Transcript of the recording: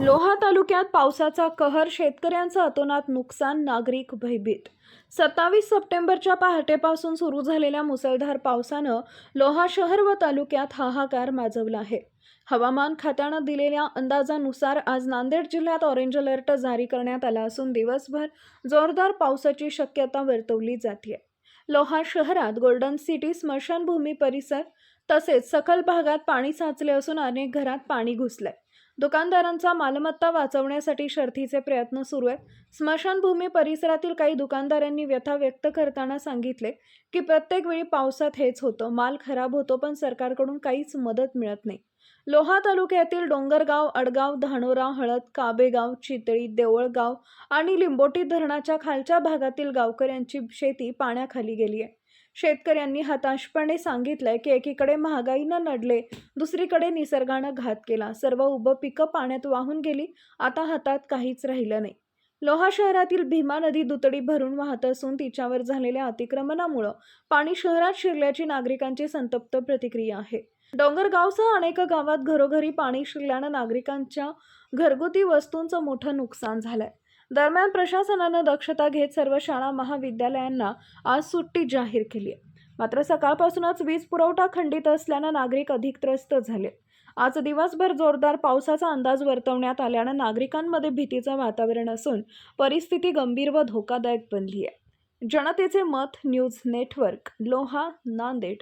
लोहा तालुक्यात पावसाचा कहर, शेतकऱ्यांचं अतोनात नुकसान, नागरिक भयभीत। 27 सप्टेंबरच्या पहाटेपासून सुरू झालेल्या मुसळधार पावसानं लोहा शहर व तालुक्यात हाहाकार माजवला आहे। हवामान खात्यानं दिलेल्या अंदाजानुसार आज नांदेड जिल्ह्यात ऑरेंज अलर्ट जारी करण्यात आला असून दिवसभर जोरदार पावसाची शक्यता वर्तवली जाते। लोहा शहरात गोल्डन सिटी स्मशानभूमी परिसर तसेच सखल भागात पाणी साचले असून अनेक घरात पाणी घुसले। दुकानदारांचा मालमत्ता वाचवण्यासाठी शर्थीचे प्रयत्न सुरू आहेत। स्मशानभूमी परिसरातील काही दुकानदारांनी व्यथा व्यक्त करताना सांगितले की प्रत्येक वेळी पावसात हेच होतं, माल खराब होतो पण सरकारकडून काहीच मदत मिळत नाही। लोहा तालुक्यातील डोंगरगाव, अडगाव, धानोरा, हळद, काबेगाव, चितळी, देवळगाव आणि लिंबोटी धरणाच्या खालच्या भागातील गावकऱ्यांची शेती पाण्याखाली गेली आहे। शेतकऱ्यांनी हताशपणे सांगितलंय की एकीकडे महागाईनं नडले, दुसरीकडे निसर्गानं घात केला, सर्व उभं पिकं पाण्यात वाहून गेली, आता हातात काहीच राहिलं नाही। लोहा शहरातील भीमा नदी दुतडी भरून वाहत असून तिच्यावर झालेल्या अतिक्रमणामुळे पाणी शहरात शिरल्याची नागरिकांची संतप्त प्रतिक्रिया आहे। डोंगरगावसह अनेक गावात घरोघरी पाणी शिरल्यानं नागरिकांच्या घरगुती वस्तूंचं मोठं नुकसान झालंय। दरम्यान प्रशासनानं दक्षता घेत सर्व शाळा महाविद्यालयांना आज सुट्टी जाहीर केली आहे। मात्र सकाळपासूनच वीज पुरवठा खंडित असल्यानं नागरिक अधिक त्रस्त झाले। आज दिवसभर जोरदार पावसाचा अंदाज वर्तवण्यात आल्यानं नागरिकांमध्ये भीतीचं वातावरण असून परिस्थिती गंभीर व धोकादायक बनली आहे। जनतेचे मत, न्यूज नेटवर्क, लोहा, नांदेड।